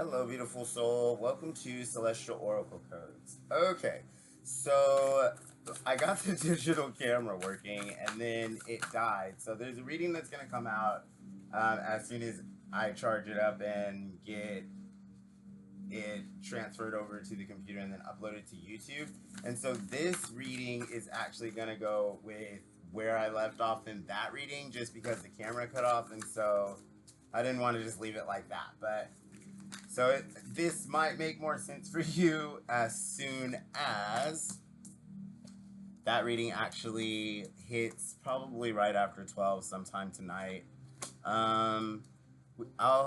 Hello, beautiful soul. Welcome to Celestial Oracle Codes. Okay, so I got the digital camera working and then it died. So there's a reading that's going to come out as soon as I charge it up and get it transferred over to the computer and then uploaded to YouTube. And so this reading is actually going to go with where I left off in that reading just because the camera cut off. And so I didn't want to just leave it like that. But so this might make more sense for you as soon as that reading actually hits probably right after 12 sometime tonight. I'll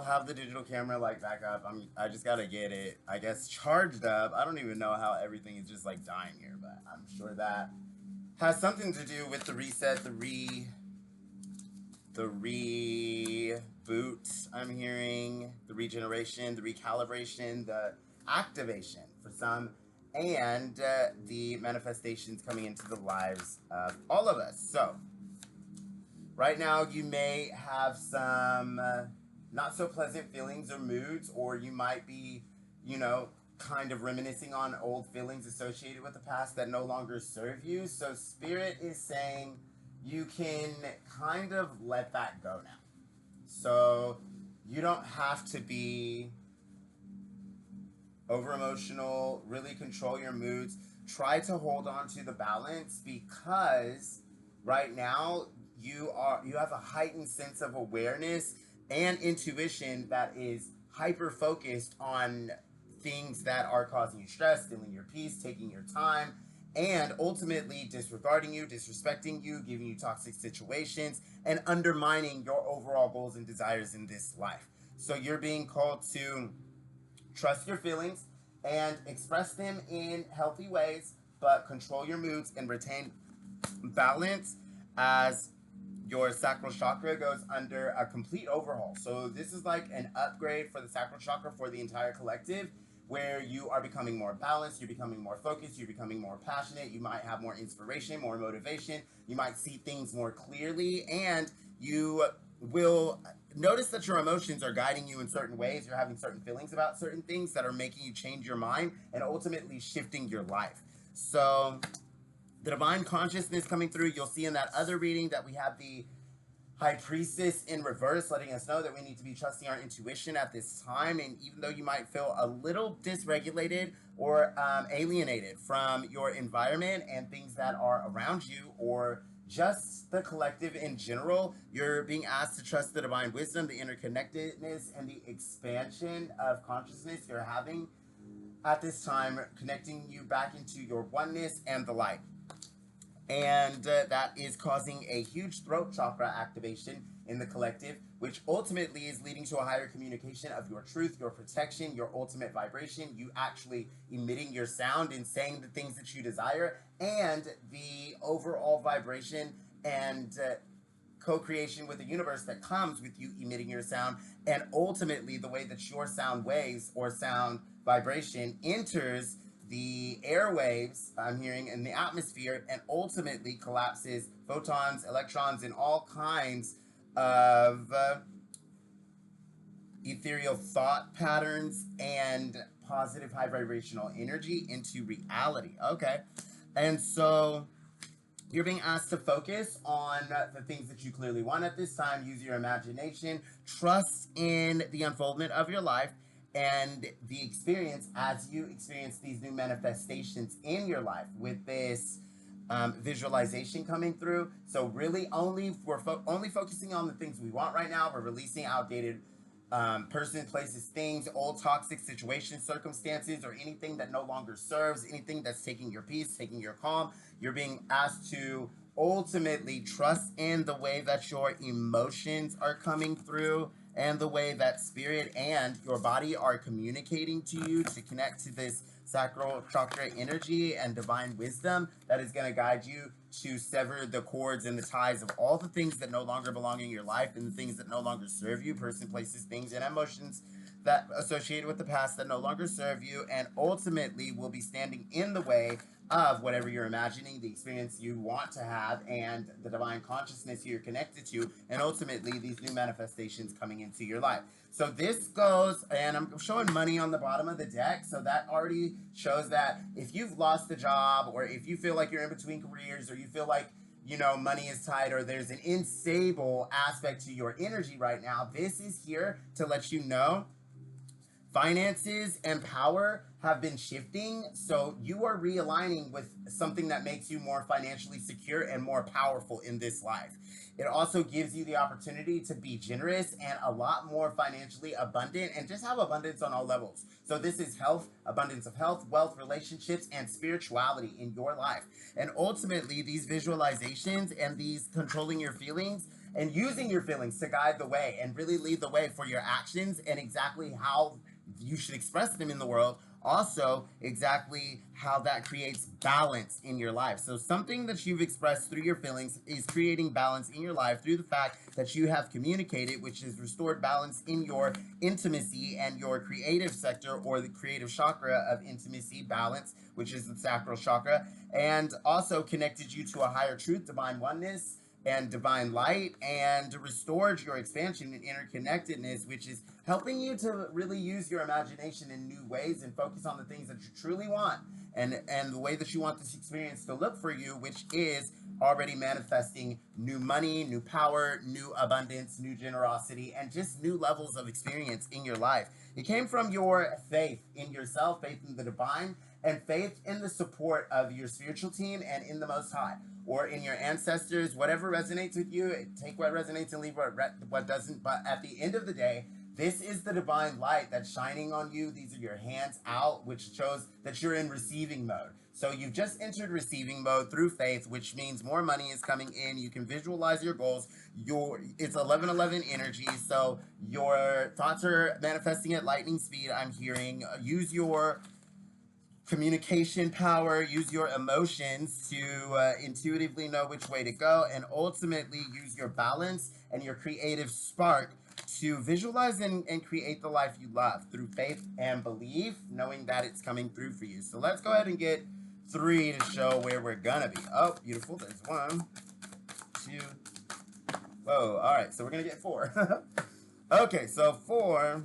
have the digital camera like back up. I just gotta get it, I guess, charged up. I don't even know how everything is just like dying here, but I'm sure that has something to do with the reset, the reboot, I'm hearing, the regeneration, the recalibration, the activation for some, and the manifestations coming into the lives of all of us. So, right now you may have some not so pleasant feelings or moods, or you might be, kind of reminiscing on old feelings associated with the past that no longer serve you. So, Spirit is saying you can kind of let that go now. So you don't have to be over emotional, really control your moods. Try to hold on to the balance because right now you have a heightened sense of awareness and intuition that is hyper focused on things that are causing you stress, stealing your peace, taking your time, and ultimately disregarding you, disrespecting you, giving you toxic situations, and undermining your overall goals and desires in this life. So you're being called to trust your feelings and express them in healthy ways, but control your moods and retain balance as your sacral chakra goes under a complete overhaul. So this is like an upgrade for the sacral chakra for the entire collective, where you are becoming more balanced, you're becoming more focused, you're becoming more passionate, you might have more inspiration, more motivation, you might see things more clearly, and you will notice that your emotions are guiding you in certain ways. You're having certain feelings about certain things that are making you change your mind and ultimately shifting your life. So the divine consciousness coming through, you'll see in that other reading that we have the High Priestess in reverse, letting us know that we need to be trusting our intuition at this time. And even though you might feel a little dysregulated or alienated from your environment and things that are around you, or just the collective in general, you're being asked to trust the divine wisdom, the interconnectedness, and the expansion of consciousness you're having at this time, connecting you back into your oneness and the light. And that is causing a huge throat chakra activation in the collective, which ultimately is leading to a higher communication of your truth, your protection, your ultimate vibration, you actually emitting your sound and saying the things that you desire, and the overall vibration and co-creation with the universe that comes with you emitting your sound, and ultimately the way that your sound waves or sound vibration enters the airwaves, I'm hearing, in the atmosphere, and ultimately collapses photons, electrons, and all kinds of ethereal thought patterns and positive high vibrational energy into reality. Okay. And so you're being asked to focus on the things that you clearly want at this time. Use your imagination. Trust in the unfoldment of your life and the experience as you experience these new manifestations in your life with this visualization coming through. So really we're only focusing on the things we want right now. We're releasing outdated person, places, things, old toxic situations, circumstances, or anything that no longer serves, anything that's taking your peace, taking your calm. You're being asked to ultimately trust in the way that your emotions are coming through and the way that spirit and your body are communicating to you to connect to this sacral chakra energy and divine wisdom that is going to guide you to sever the cords and the ties of all the things that no longer belong in your life and the things that no longer serve you, person, places, things, and emotions that associated with the past that no longer serve you, and ultimately will be standing in the way of whatever you're imagining, the experience you want to have, and the divine consciousness you're connected to, and ultimately these new manifestations coming into your life. So this goes, and I'm showing money on the bottom of the deck, so that already shows that if you've lost a job, or if you feel like you're in between careers, or you feel like, you know, money is tight, or there's an unstable aspect to your energy right now, this is here to let you know finances and power have been shifting, so you are realigning with something that makes you more financially secure and more powerful in this life. It also gives you the opportunity to be generous and a lot more financially abundant, and just have abundance on all levels. So this is health, abundance of health, wealth, relationships, and spirituality in your life. And ultimately, these visualizations and these controlling your feelings and using your feelings to guide the way and really lead the way for your actions and exactly how you should express them in the world, also exactly how that creates balance in your life. So something that you've expressed through your feelings is creating balance in your life through the fact that you have communicated, which has restored balance in your intimacy and your creative sector, or the creative chakra of intimacy, balance, which is the sacral chakra, and also connected you to a higher truth, divine oneness, and divine light, and restored your expansion and interconnectedness, which is helping you to really use your imagination in new ways and focus on the things that you truly want, and the way that you want this experience to look for you, which is already manifesting new money, new power, new abundance, new generosity, and just new levels of experience in your life. It came from your faith in yourself, faith in the divine, and faith in the support of your spiritual team and in the Most High, or in your ancestors. Whatever resonates with you, take what resonates and leave what doesn't. But at the end of the day, this is the divine light that's shining on you. These are your hands out, which shows that you're in receiving mode. So you've just entered receiving mode through faith, which means more money is coming in. You can visualize your goals. It's 1111 energy, so your thoughts are manifesting at lightning speed. I'm hearing use your communication power, use your emotions to intuitively know which way to go, and ultimately use your balance and your creative spark to visualize and create the life you love through faith and belief, knowing that it's coming through for you. So let's go ahead and get 3 to show where we're gonna be. Oh, beautiful. There's 1, 2. Whoa. All right. So we're gonna get 4. Okay. So 4.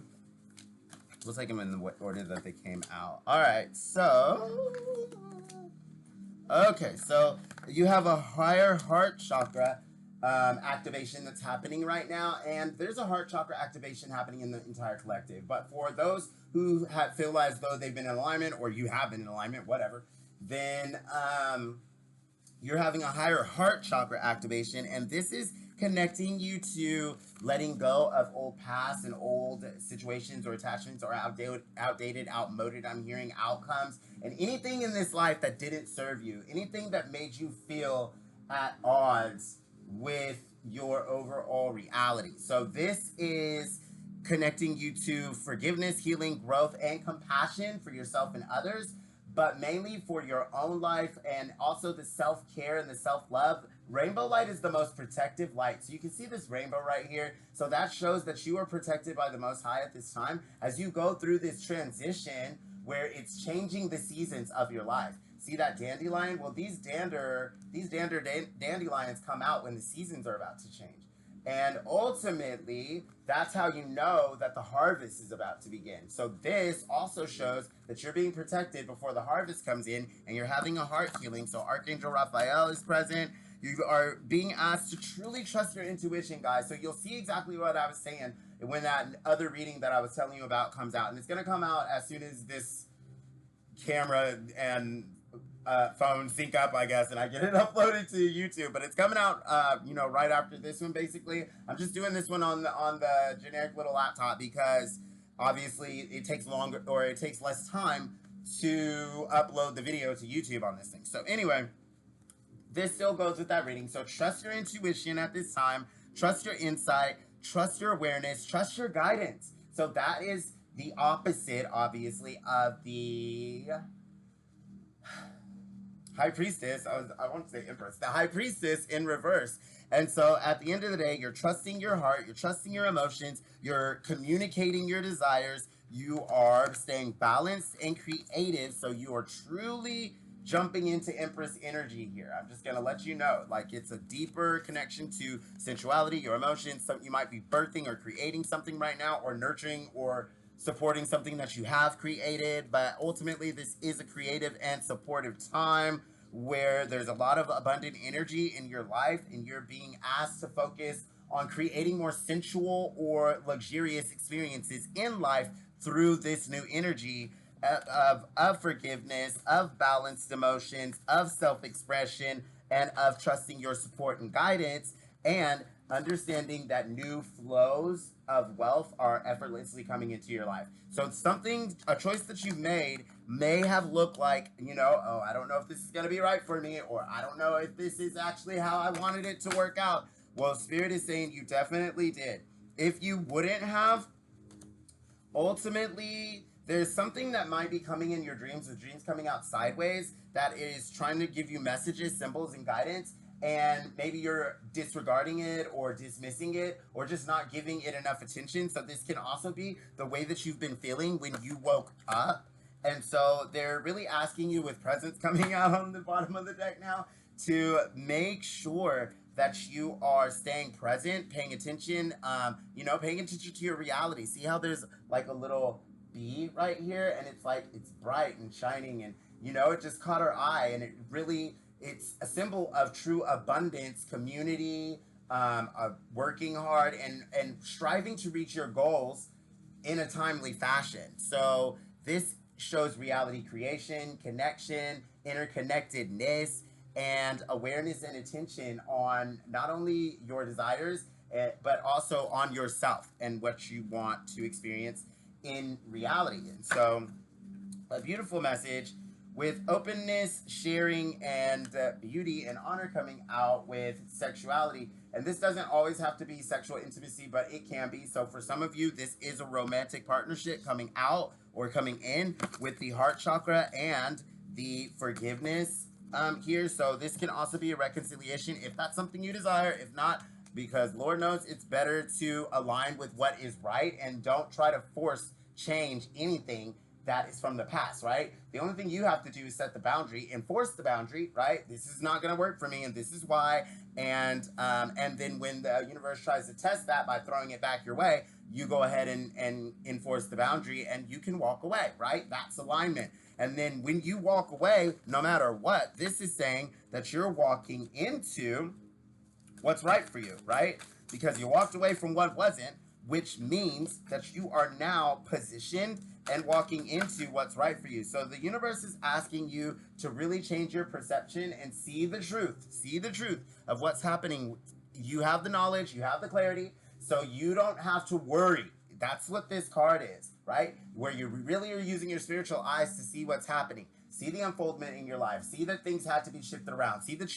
We'll take them in the order that they came out. All right. So. Okay. So you have a higher heart chakra activation that's happening right now, and there's a heart chakra activation happening in the entire collective. But for those who feel as though they've been in alignment, or you have been in alignment, whatever, then you're having a higher heart chakra activation, and this is connecting you to letting go of old past and old situations or attachments, or outdated, outmoded, I'm hearing, outcomes, and anything in this life that didn't serve you, anything that made you feel at odds with your overall reality. So this is connecting you to forgiveness, healing, growth, and compassion for yourself and others, but mainly for your own life, and also the self-care and the self-love. Rainbow light is the most protective light. So you can see this rainbow right here. So that shows that you are protected by the Most High at this time as you go through this transition where it's changing the seasons of your life. See that dandelion? Well, these dandelions come out when the seasons are about to change. And ultimately, that's how you know that the harvest is about to begin. So this also shows that you're being protected before the harvest comes in, and you're having a heart healing. So Archangel Raphael is present. You are being asked to truly trust your intuition, guys. So you'll see exactly what I was saying when that other reading that I was telling you about comes out. And it's going to come out as soon as this camera and phone sync up, I guess, and I get it uploaded to YouTube. But it's coming out, right after this one. Basically, I'm just doing this one on the generic little laptop because obviously it takes longer, or it takes less time to upload the video to YouTube on this thing. So anyway, this still goes with that reading. So trust your intuition at this time. Trust your insight. Trust your awareness. Trust your guidance. So that is the opposite, obviously, of the high priestess, I want to say empress, the high priestess in reverse. And so at the end of the day, you're trusting your heart, you're trusting your emotions, you're communicating your desires, you are staying balanced and creative. So you are truly jumping into empress energy here. I'm just gonna let you know, like, it's a deeper connection to sensuality, your emotions. So you might be birthing or creating something right now, or nurturing or supporting something that you have created. But ultimately, this is a creative and supportive time where there's a lot of abundant energy in your life, and you're being asked to focus on creating more sensual or luxurious experiences in life through this new energy of forgiveness, of balanced emotions, of self-expression, and of trusting your support and guidance, and understanding that new flows of wealth are effortlessly coming into your life. So it's something, a choice that you've made may have looked like, you know, oh, I don't know if this is going to be right for me, or I don't know if this is actually how I wanted it to work out. Well, Spirit is saying you definitely did. If you wouldn't have, ultimately, there's something that might be coming in your dreams, with dreams coming out sideways, that is trying to give you messages, symbols, and guidance, and maybe you're disregarding it or dismissing it or just not giving it enough attention. So this can also be the way that you've been feeling when you woke up. And so they're really asking you, with presents coming out on the bottom of the deck now, to make sure that you are staying present, paying attention, you know, paying attention to your reality. See how there's like a little bee right here, and it's like, it's bright and shining, and you know, it just caught our eye, and it really, it's a symbol of true abundance, community, of working hard and striving to reach your goals in a timely fashion. So this shows reality creation, connection, interconnectedness, and awareness and attention on not only your desires, but also on yourself and what you want to experience in reality. And so, a beautiful message with openness, sharing, and beauty and honor coming out with sexuality. And this doesn't always have to be sexual intimacy, but it can be. So for some of you, this is a romantic partnership coming out or coming in with the heart chakra and the forgiveness here. So this can also be a reconciliation if that's something you desire. If not, because Lord knows it's better to align with what is right, and don't try to force change anything that is from the past, right? The only thing you have to do is set the boundary, enforce the boundary, right? This is not going to work for me, and this is why. And then when the universe tries to test that by throwing it back your way, you go ahead and enforce the boundary, and you can walk away, right? That's alignment. And then when you walk away, no matter what, this is saying that you're walking into what's right for you, right? Because you walked away from what wasn't, which means that you are now positioned and walking into what's right for you. So the universe is asking you to really change your perception and see the truth of what's happening. You have the knowledge, you have the clarity, so you don't have to worry. That's what this card is, right? Where you really are using your spiritual eyes to see what's happening. See the unfoldment in your life. See that things had to be shifted around. See that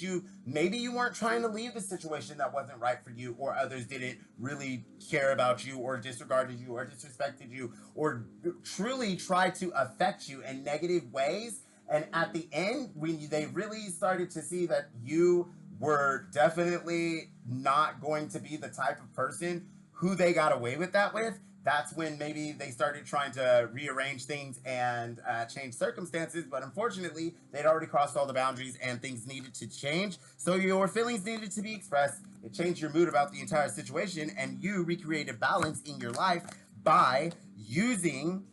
maybe you weren't trying to leave the situation that wasn't right for you, or others didn't really care about you, or disregarded you, or disrespected you, or truly tried to affect you in negative ways. And at the end, when they really started to see that you were definitely not going to be the type of person who they got away with that with, that's when maybe they started trying to rearrange things and change circumstances. But unfortunately, they'd already crossed all the boundaries and things needed to change. So your feelings needed to be expressed. It changed your mood about the entire situation, and you recreated balance in your life by using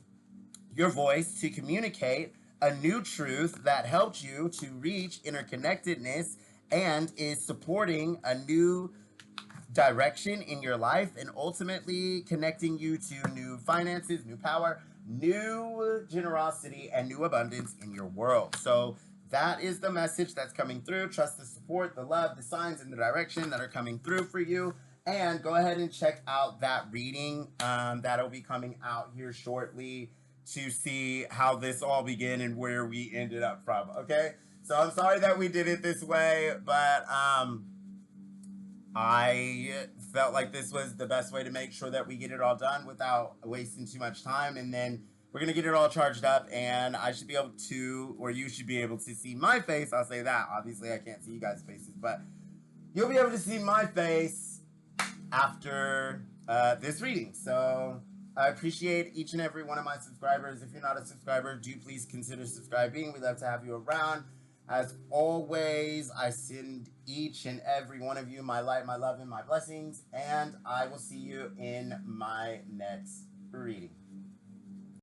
your voice to communicate a new truth that helped you to reach interconnectedness and is supporting a new direction in your life, and ultimately connecting you to new finances, new power, new generosity, and new abundance in your world. So that is the message that's coming through. Trust the support, the love, the signs, and the direction that are coming through for you. And go ahead and check out that reading that'll be coming out here shortly to see how this all began and where we ended up from. Okay, so I'm sorry that we did it this way, but I felt like this was the best way to make sure that we get it all done without wasting too much time. And then we're we're gonna get it all charged up, and I should be able to, or you should be able to see my face. I'll say that. Obviously, I can't see you guys' faces, but you'll be able to see my face after this reading. So I appreciate each and every one of my subscribers. If you're not a subscriber, do please consider subscribing. We'd love to have you around. As always, I send each and every one of you my light, my love, and my blessings, and I will see you in my next reading.